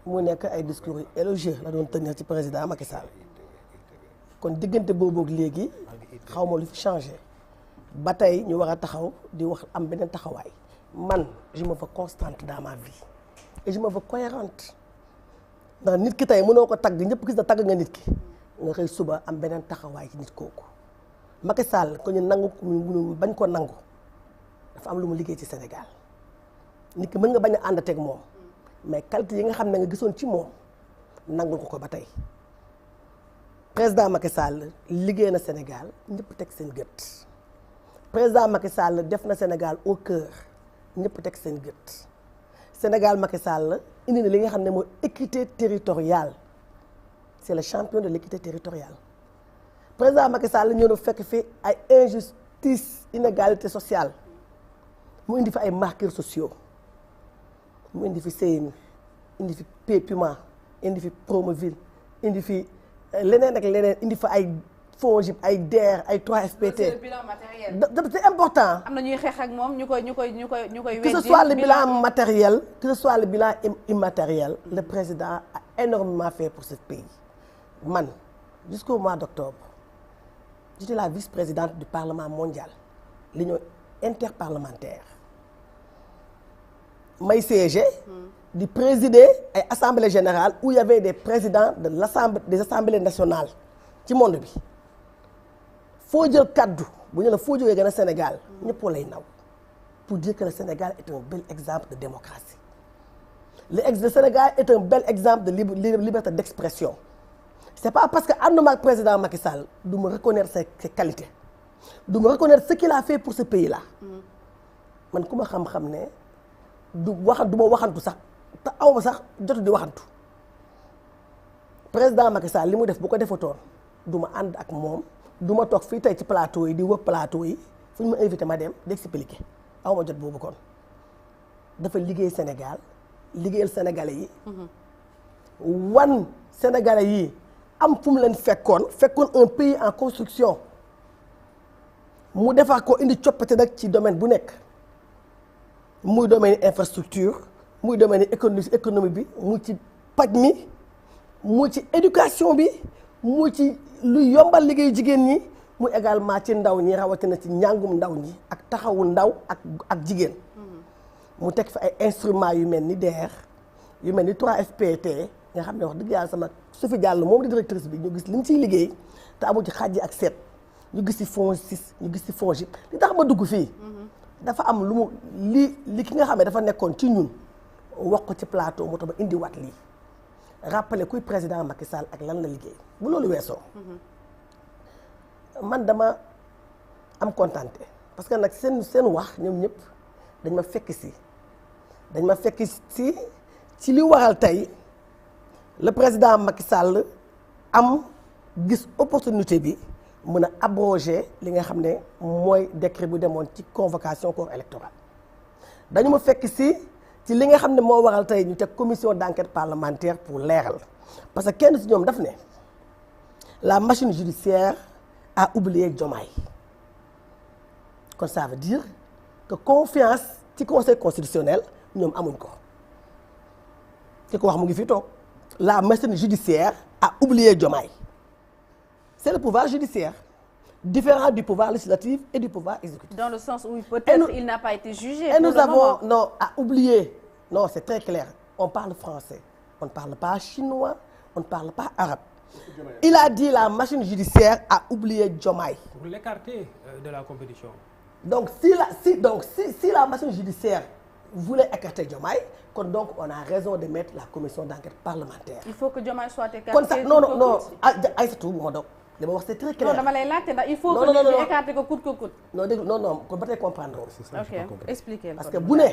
mu nekk ay discours yu élogieux la doon tenir ci président Macky Sall kon diggante boobu ak léegi xaw ma lu fi changé ba tey ñu war a taxaw di wax am beneen taxawaay man je me veux constante dans ma vie et je me veux cohérente ndax nit ki tey mënoo ko tagg ñëpp gis na tagg nga nit ki nga xëy suba am beneen taxawaay ci nit kooku Macky Sall ko ñu nangu ñu bañ ko nangu dafa am lu mu liggéey ci Sénégal nit ki mën nga bañ a ànd teg moom mais qualité yi nga xam ne nga gisoon ci moom nangul ko ba tey président Macky Sall liggéey na Sénégal ñëpp teg seen gët président Macky Sall def na Sénégal au cœur ñëpp teg seen gët Sénégal Macky Sall indi na li nga xam ne mooy équité territoriale c'est le champion de l'équité territoriale président Macky Sall ñëw na fekk fi ay injustice inégalité sociale mu indi fi ay marqueurs sociaux mu indi fi CMU indi fi PUMA indi fi Promoville indi fi leneen ak leneen indi fa ay FONGIP ay DER ay 3FPT. c'est le bilan matériel. C'est important. am na ñuy xeex ak moom ñu koy que ce soit le bilan matériel que ce soit le bilan immatériel le président a énormément fait pour ce pays man jusqu'au mois d'octobre j'étais la vice-présidente du Parlement mondial l'union interparlementaire may siéger di présider ay assemblée générale où il y avait des présidents des assemblées nationales ci monde bi foo jël kaddu bu ñu la foo jógee gën a Sénégal ñëpp lay naw pour dire que le Sénégal est un bel exemple de démocratie le Sénégal est un bel exemple de liberté d'expression c'est pas parce que ànduma ak président Macky Sall du ma reconnaître ses qualités du ma reconnaître ce qu'il a fait pour ce pays là man ku ma xam-xam ne du ma waxantu sax te aw ma sax jotu di waxantu président Macky Sall li mu def bu ko defatoon du ma ànd ak moom du ma toog fii tey ci plateau yi di wër plateau yi fu ñu ma invité ma dem di expliquer aw ma jot boobu kon dafa liggéey Sénégal liggéeyal Sénégalais yi wan Sénégalais yi am fu mu leen fekkoon un pays en construction mu defar ko indi coppite nag ci domaine bu nekk muy domaine infrastructure muy domaine économie bi mu ci paj mi mu ci éducation bi mu ci lu yombal liggéey jigéen ñi mu également ci ndaw ñi rawatina ci njàngum ndaw ñi ak taxawu ndaw ak jigéen mu teg fi ay instruments yu mel ni DER yu mel ni 3FPT nga xam ne wax dëgg yàlla sama su fi jàll moom di directrice bi ñu gis li mu ciy liggéey te amu ci xàjji ak seet ñu gis ci FONSIS ñu gis ci FONGIP li tax ma dugg fii dafa am lu mu li ki nga xam ne dafa nekkoon ci ñun wax ko ci plateau moo tax ba indi waat lii rappeler kuy président Macky Sall ak lan la liggéey bu loolu weesoo man dama am contenté parce que nag seen wax ñoom ñëpp dañ ma fekk si ci li waral tey le président Macky Sall am gis opportunité bi mën a abroger li nga xam ne mooy décret bu demoon ci convocation corps électoral dañu ma fekk si ci li nga xam ne moo waral tey ñu teg commission d'enquête parlementaire pour leeral parce que kenn si ñoom daf ne la machine judiciaire a oublié Diomaye kon ça veut dire que confiance ci conseil constitutionnel ñoom amuñ ko ki ko wax mu ngi fi toog la machine judiciaire a oublié Diomaye c'est le pouvoir judiciaire différent du pouvoir législatif et du pouvoir exécutif. Dans le sens où peut-être il n'a pas été jugé. Et nous avons non à oublier non c'est très clair on parle français on ne parle pas chinois on ne parle pas arabe. Il a dit la machine judiciaire a oublié Diomaye. Pour l'écarter de la compétition. Donc si la machine judiciaire voulait écarter Diomaye kon donc on a raison de mettre la commission d'enquête parlementaire. Il faut que Diomaye soit écarté. kon sax non Aïssatou bu ma doog li ma wax c'est très clair. non dama lay laajte ndax il faut que ñu écarter ko coûte que coûte. non dégg non kon ba tey comprendre ok expliquez parce que bu ne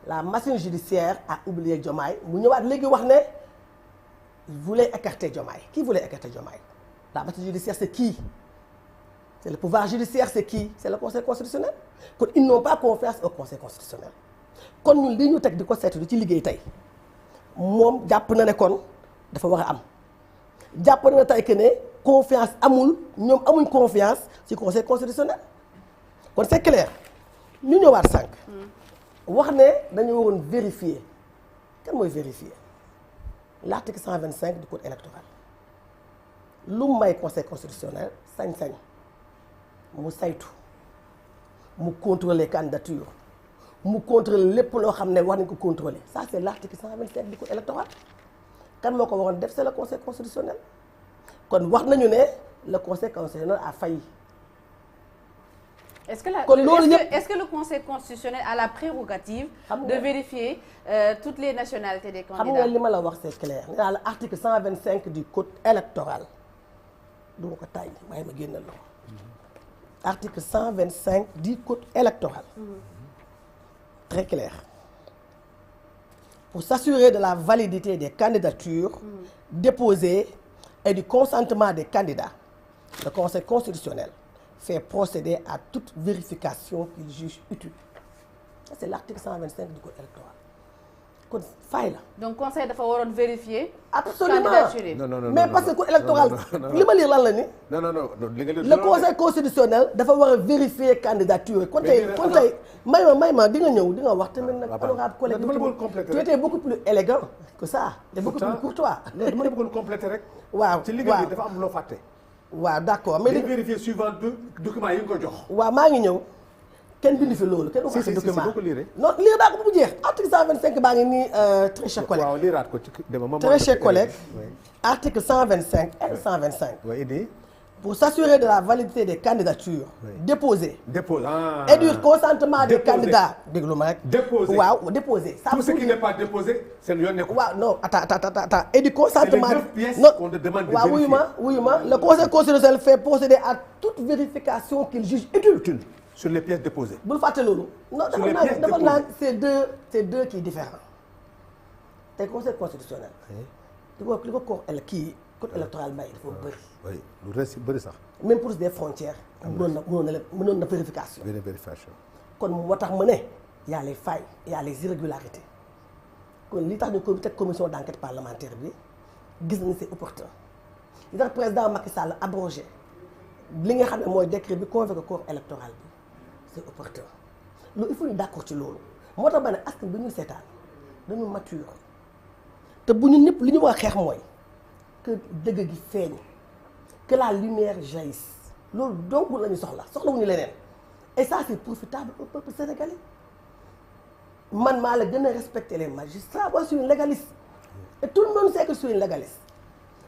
la machine judiciaire a oublié Diomaye mu ñëwaat léegi wax ne il voulait écarter Diomaye. Qui voulait écarter Diomaye? La machine judiciaire c'est qui? C'est le pouvoir judiciaire c'est qui? C'est le conseil constitutionnel. Kon ils n'ont pas confiance au conseil constitutionnel. kon ñun li ñu teg di ko seetlu ci liggéey tey moom jàpp na ne kon dafa war a am jàpp na tey que ne confiance amul ñoom amuñ confiance ci conseil constitutionnel kon c'est clair ñu ñëwaat sànq. wax ne dañu waroon vérifier kan mooy vérifier l'article 125 du code électoral lu may conseil constitutionnel sañ-sañ mu saytu mu contrôler candidature mu contrôler lépp loo xam ne war nañ ko contrôler ça c'est l'article 127 du code électoral kan moo ko waroon def c'est le conseil constitutionnel kon wax nañu ne le conseil constitutionnel a failli. Est-ce que le conseil constitutionnel a la prérogative de vérifier toutes les nationalités des candidats? xam nga li ma la wax c'est clair nee naa la article 125 du code électoral du ma ko tàyyi waaye ma génnal la ko article 125 du code électoral très clair pour s'assurer de la validité des candidatures déposées et du consentement des candidats le conseil constitutionnel fait procéder à toute vérification qu'il juge utile ça c'est l'article 125 du code électoral kon fay la. donc conseil dafa waroon vérifier. absolument non mais parce que code électoral li ma lire lan la ni. non li nga le conseil constitutionnel dafa war a vérifier candidature kon tey may ma di nga ñëw di nga wax tamit nag. honorable collègue tu étais beaucoup plus élégant que ça. te beaucoup plus courtois. non dama la bëggoon compléter rek. waaw ci liggéey bi dafa am loo fàtte. waaw d'accord mais di vérifier suivant document yi nga ko jox. waaw maa ngi ñëw. kenn bind fi loolu kenn wax document non lire daa ko bu jeex article 125 baa ngi nii très cher collègue. waaw liraat ko ci dama très cher collègue. article 125 et 125. oui indi. pour s'assurer de la validité des candidatures. déposées. et du consentement des candidats. déglu ma rek. déposé waaw déposé. tout ce qui n'est pas déposé seen yoon nekkul. waaw non attends et du consentement. et les 9 pièces qu'on te demande de vérifier. waaw wuyu ma le conseil constitutionnel fait procéder à toute vérification qu'il juge utile. sur les pièces déposées. bul fàtte loolu. non dafa naan c'est deux qui différents te conseil constitutionnel. li ko code électoral may dafa bëri. oui lu rëy si bëri sax. même pour des frontières. mënoon na vérification. kon moo tax mu ne y a les failles y a les irrégularités kon li tax ñu ko teg commission d'enquête parlementaire bi gis nañu c'est opportun li tax président Macky Sall abrogé li nga xam ne mooy décret bi convoqué corps électoral bi. c'est opportun loolu il faut ñu d'accord ci loolu moo tax ba ne askan bi ñuy seetaan dañu mature te bu ñu ñëpp li ñu war a xeex mooy que dëgg gi feeñ que la lumière jaillisse loolu donc la ñu soxlawuñu leneen et ça c'est profitable au peuple sénégalais man maa la gën a respecter les magistrats moi je suis une légaliste et tout le monde sait que je suis une légaliste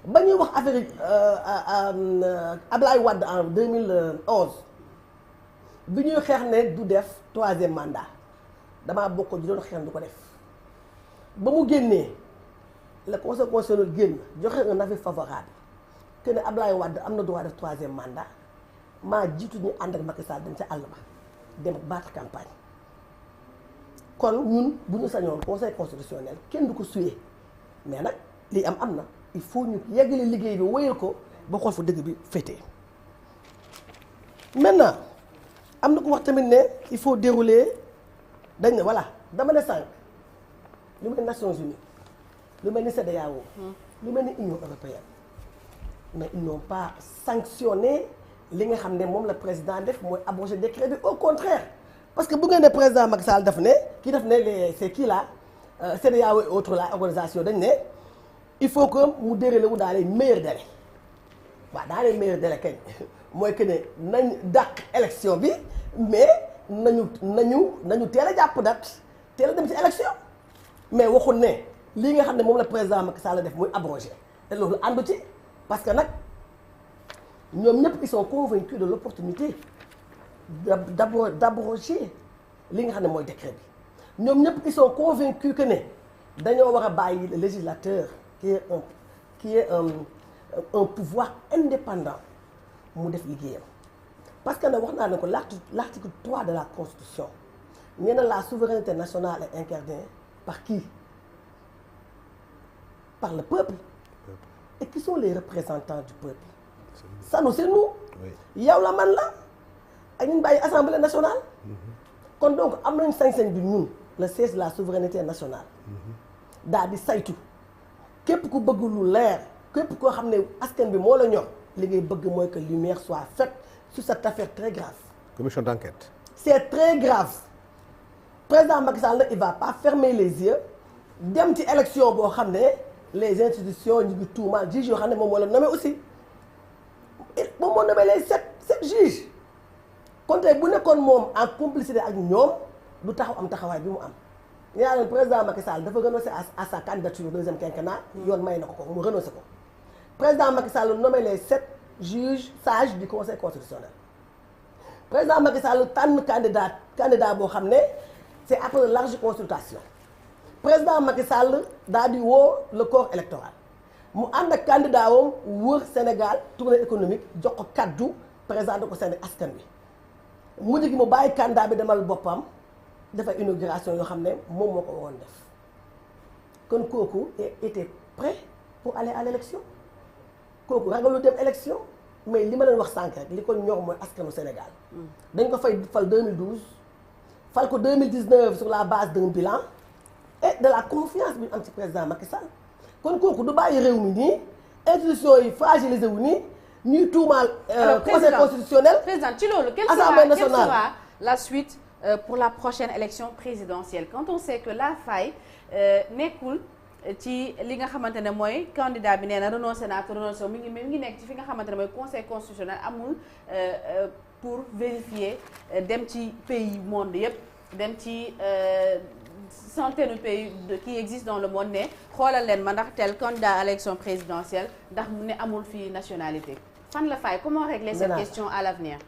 ba ñuy wax affaire Ablaye Wade en 2011 bi ñuy xeex ne du def troisième mandat damaa bokk di doon xeex du ko def ba mu génnee le conseil constitutionnel génn joxe un avis favorable que ne Ablaye Wade am na droit def troisième mandat maa jiitu ñu ànd ak Macky Sall dañ ca àll ba dem battre campagne kon ñun bu ñu sañoon conseil constitutionnel kenn du ko suyee mais nag lii am na il faut ñu yeggale liggéey bi wéyal ko ba xool fa dëgg bi féetee maintenant. am na ko wax tamit ne il faut dérouler dañ ne voilà dama ne sànq lu mel ni Nations Unies lu mel ni CEDEAO lu mel ni Union européenne mais ils n'ont pas sanctionné li nga xam ne moom la président def mooy abroger décret bi au contraire parce que bu ngeen ne président Macky Sall daf ne kii daf ne les c'est kii là CEDEAO et autres la organisation dañ ne il faut que mu déroulé wu dans les meilleurs délais waaw dans les meilleurs délais kañ mooy que ne nañ dàq élection bi mais nañu teel a jàpp date teel a dem ci élection mais waxul ne lii nga xam ne moom la président Macky Sall def muy abrogé te loolu àndu ci parce que nag ñoom ñëpp ils sont convaincus de l'opportunité d'abroger li nga xam ne mooy décret bi ñoom ñëpp ils sont convaincus que ne dañoo war a bàyyi le législateur qui est un pouvoir indépendant mu def liggéeyam parce que nag wax naa ne ko l'article 3 de la constitution nee na la souveraineté nationale est incarnée par qui? Par le peuple. Et qui sont les représentants du peuple? Ça nous c'est nous. yow la man la ak ñun bàyyi assemblée nationale. kon donc am nañu sañ-sañ bi ñun le siège de la souveraineté nationale. daal di saytu képp ku bëgg lu leer képp koo xam ne askan bi moo la ñor li ngay bëgg mooy que lumière soit faite sur cette affaire très grave. commission d'enquête. C'est très grave. Président Macky Sall il va pas fermer les yeux dem ci élection boo xam ne les institutions ñu ngi tuumaal juge yoo xam ne moom moo la nommé aussi moom moo nommé les sept juges kon tey bu nekkoon moom en complicité ak ñoom du taxaw am taxawaay bi mu am. ñu naan leen président Macky Sall dafa renoncé à sa candidature deuxième quinquennat yoon may na ko mu renoncé ko président Macky Sall nommé les 7 juges sages du conseil constitutionnel président Macky Sall tànn candidat boo xam ne c'est après large consultation président Macky Sall daal di woo le corps électoral mu ànd ak candidat wam wër Sénégal tournée économique jox ko kaddu présenté ko seen askan wi mujj gi mu bàyyi candidat bi demal boppam. dafay inauguration yoo xam ne moom moo ko waroon def kon kooku était prêt pour aller à l'élection kooku ragalu dem élection mais li ma leen wax sànq rek li ko ñor mooy askanu Sénégal dañ ko fal 2012 fal ko 2019 sur la base d'un bilan et de la confiance bi ñu am ci président Macky Sall kon kooku du bàyyi réew mi nii institutions yi fragilisé wu nii ñuy tuumaal conseil constitutionnel président ci loolu quelle sera la suite pour la prochaine élection présidentielle quand on sait que la faille nekkul ci li nga xamante ne mooy candidat bi nee na renoncé naa renoncé mi ngi nekk ci fi nga xamante ne mooy conseil constitutionnel amul pour vérifier dem ci pays monde yëpp dem ci centaines de pays qui existent dans le monde ne xoolal leen ma ndax tel candidat à l'élection présidentielle ndax mu ne amul fii nationalité fan la faille comment régler cette question à l'avenir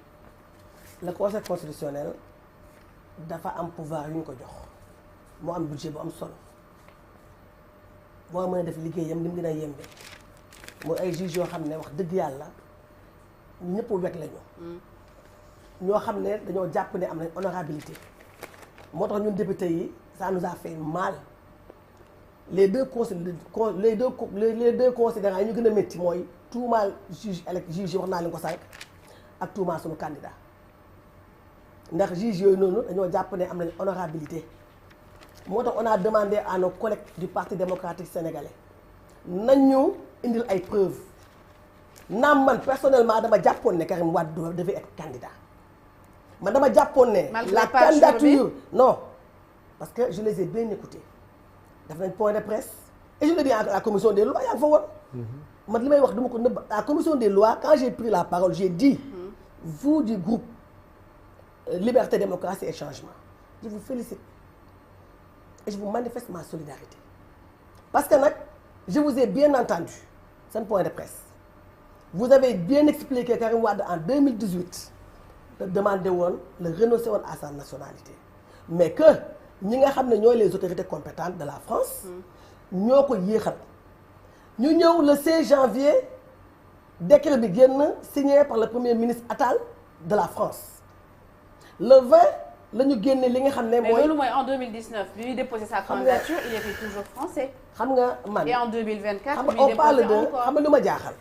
le conseil constitutionnel dafa am pouvoir yu ñu ko jox moo am budget bu am solo moo mën a def liggéeyam ni mu gën a yembe mooy ay juges yoo xam ne wax dëgg yàlla ñëpp wekk lañu ñoo xam ne dañoo jàpp ne am nañ honorabilité moo tax ñun député yi ça nous a fait mal les deux considérants yi ñu gën a métti mooy tuumaal juge yi wax naa leen ko sànq ak tuumaal suñu candidat ndax juge yooyu noonu dañoo jàpp ne am nañ honorabilité moo tax on a demandé à nos collègues du parti démocratique sénégalais nañu indil ay preuves naam man personnellement dama jàppoon ne Karim Wade devait être candidat man dama jàppoon ne la candidature non parce que je les ai bien écoutés def nañ point de presse et je le dis à la commission des lois yaa ngi fa woon man li may wax dama ko nëbb à la commission des lois quand j'ai pris la parole j'ai dit vous du groupe Liberté, démocratie et changement je vous félicite et je vous manifeste ma solidarité parce que nag je vous ai bien entendu seen point de presse vous avez bien expliqué Karim Wade en 2018 de demander woon le renoncer woon à sa nationalité mais que ñi nga xam ne ñooy les autorités compétentes de la France ñoo ko yéexal ñu ñëw le 16 janvier décret bi génn signé par le premier ministre Attal de la France le 20 la ñu génne li nga xam ne mooy. mais loolu mooy en 2019 bi muy déposé sa candidature il était toujours français. xam nga man et en 2024. xam nga on parle de xam nga lu ma jaaxal.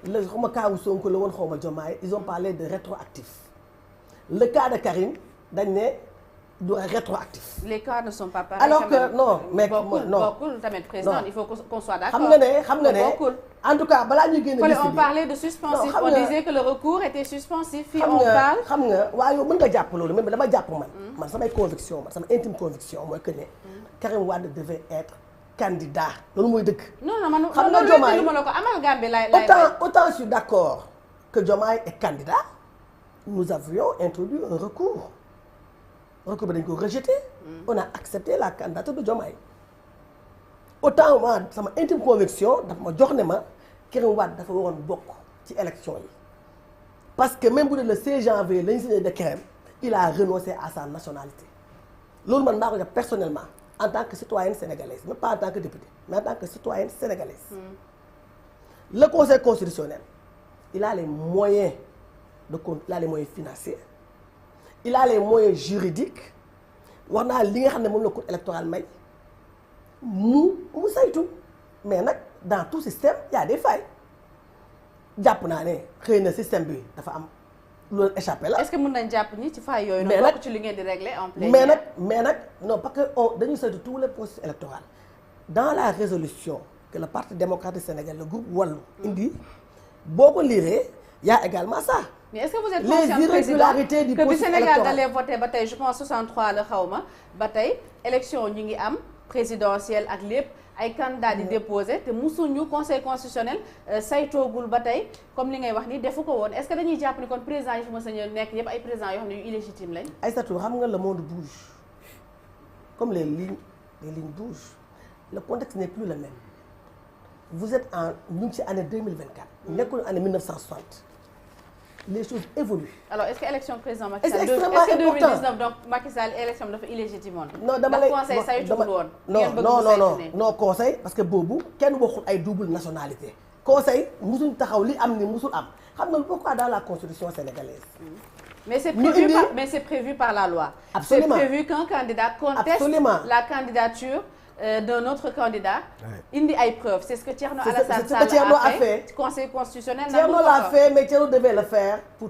la xaw ma kaawu Sonko la woon xaw ma Diomaye ils ont parlé de rétroactif le cas de Karim dañ ne du rétroactif. les cas ne sont pas pareils. alors que non mais bokkul tamit président il faut qu'on soit d'accord. xam nga ne en tout cas balaa ñuy génne liste bi on parlait de suspensif on disait que le recours était suspensif. fii on parle xam nga waaye yow mën nga jàpp loolu mais dama jàpp man samay conviction man sama intime conviction mooy que ne Karim Wade devait être candidat loolu mooy dëgg. non man xam nga Diomaye loolu la ko amalgame bi lay autant je suis d'accord que Diomaye est candidat nous avions introduit un recours bi dañ ko rejeté on a accepté la candidature de Diomaye autant moi sama intime conviction dafa ma jox ne ma Karim Wade dafa waroon bokk ci élection yi parce que même bu dee le 16 janvier lañu signé décret il a renoncé à sa nationalité loolu man maa ko def personnellement en tant que citoyenne sénégalaise même pas en tant que député mais en tant que citoyenne sénégalaise le conseil constitutionnel il a les moyens il a les moyens financiers il a les moyens juridiques wax naa li nga xam ne moom la code électoral may mu saytu mais nag dans tout système il y a des failles jàpp naa ne xëy na système bi dafa am loolu échappé la. est-ce que mën nañ jàpp ni ci failles yooyu. mais nag ci li ngeen di régler en plein. mais nag non parce que dañuy saytu tous les processus électoraux dans la résolution que le parti démocratique sénégalais le groupe Wallu indi boo ko liiree y a également ça. mais est-ce que vous êtes conscient les irrégularités du processus électoral que bi Sénégal dalee voté ba tey je pense 63 la xaw ma ba tey élection ñu ngi am présidentielle ak lépp ay candidats di déposer te musuñu conseil constitutionnel saytoogul ba tey comme li ngay wax ni defu ko woon est-ce que dañuy jàpp ni kon président yi fi mos a ñëw nekk yëpp ay présidents yoo xam ne yu illégitime lañ. Aïssatou xam nga le monde bouge comme les lignes bougent le contexte n'est plus le même vous êtes ñu ngi ci année 2024. nekkul année 1960. les choses évoluent. alors est-ce que élection président Macky Sall. c'est extrêmement important est-ce que 2019 donc Macky Sall élection dafa illégitime woon. non dama lay conseil saytuwul woon. non conseil parce que boobu kenn waxul ay double nationalité. conseil musuñ taxaw li am ni musul am xam nga pourquoi dans la constitution sénégalaise. mais c'est prévu par la loi. Absolument. C'est prévu qu'un candidat conteste la candidature d'un autre candidat. indi ay preuves c'est ce que Thierno Alassane Sall a fait. Conseil constitutionnel Thierno l'a fait mais Thierno devait le faire pour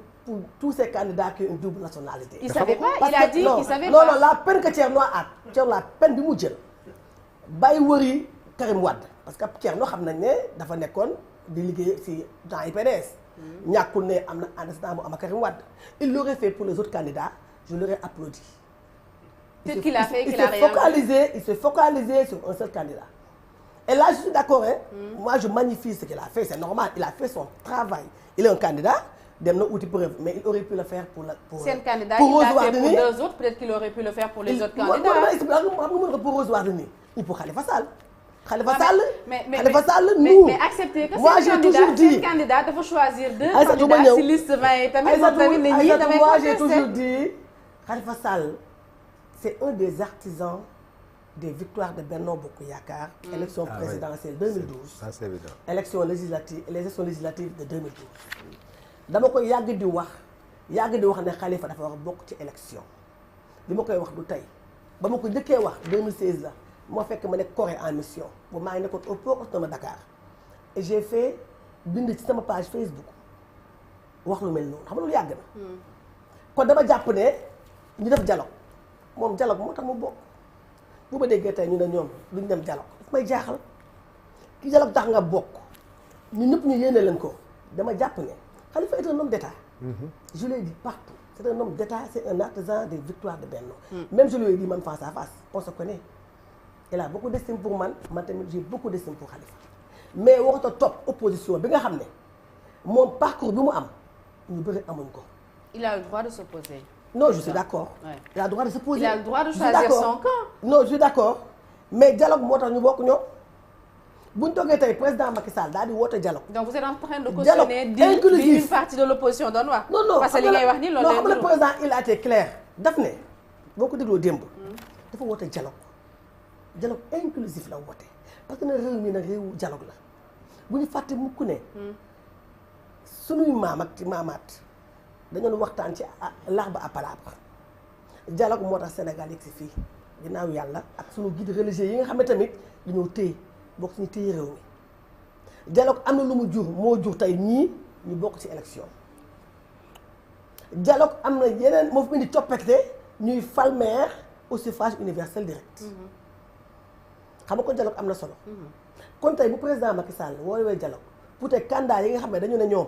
tous ces candidats qui ont une double nationalité. Il savait pas, il a dit qu'il savait pas. Non, la peine que Thierno la peine bi mu jël bàyyi wëri Karim Wade parce que Thierno xam nañ ne dafa nekkoon di liggéey ci dans IPDS. ñàkkul ne am na antecédent bu am ak Karim Wade il l'aurait fait pour les autres candidats je l'aurais applaudi. C'est ce qu'il a fait, il s'est focalisé sur un seul candidat. Et là je suis d'accord moi je magnifie ce qu'il a fait c'est normal il a fait son travail il est un candidat dem na outil preuve mais il aurait pu le faire pour seen candidat il l'a fait pour deux autres peut-être qu'il aurait pu le faire pour les autres candidats. xam nga mën nga pour Rose Wardini ou pour Khalifa Sall. Khalifa Sall mais accepter que seen candidat dafa choisir deux candidats ci liste 20 yi tamit moom tamit ne ñii damay moi j'ai toujours dit Khalifa Sall c'est un des artisans des victoires de Benno Bokk Yaakaar. élection présidentielle 2012. Ça c'est évident. les élections législatives de 2012. dama koy yàgg di wax ne Khalifa dafa war a bokk ci élection bi ma koy wax du tey ba ma ko njëkkee wax 2016 la moo fekk ma nekk Corée en mission boobu maa ngi nekkoon au port autonome de Dakar et j'ai fait bind ci sama page Facebook wax lu mel noonu xam nga loolu yàgg na. kon dama jàpp ne ñu def dialogue moom dialogue moo tax mu bokk bu ma déggee tey ñu ne ñoom duñ dem dialogue daf may jaaxal ki dialogue tax nga bokk ñu ñëpp ñu yéene leen ko dama jàpp ne Khalifa est un homme d'État. Je l'ai dit partout c'est un homme d'État c'est un artisan des victoires de Benno. Même je lui ai dit man face à face on se connaît. Il a beaucoup d'estime pour man tamit j'ai beaucoup d'estime pour Khalifa mais waxta topp opposition bi nga xam ne moom parcours bi mu am ñu bëri amuñ ko. Il a le droit de s'opposer. Non je suis d'accord. Ouais. Il a le droit de s'opposer. Il a le droit de choisir son camp. Non je suis d'accord mais dialogue moo tax ñu bokk ñoom bu ñu toogee tey président Macky Sall daal di woote dialogue. donc vous êtes en train de cautionner une partie de l'opposition doon wax. non parce que li ngay wax ni loolu non xam nga le président il a été clair daf ne boo ko dégloo démb. dafa woote dialogue inclusif la woote parce que nag réew mi nag réewu dialogue la bu ñu fàtte mukk ne sunuy maam ak ci maamaat dañoon waxtaan ci l'arbre à palabre dialogue moo tax Sénégal yegg si fii ginnaaw yàlla ak sunu guide religieux yi nga xam ne tamit dañoo téye bokk ci ñu téye réew mi dialogue am na lu mu jur moo jur tey ñii ñu bokk ci élection dialogue am na yeneen moo fi indi coppite ñuy fal maire au suffrage universel direct xam nga kon dialogue am na solo kon tey bu président Macky Sall woowee dialogue pour tey candidat yi nga xam ne dañu ne ñoom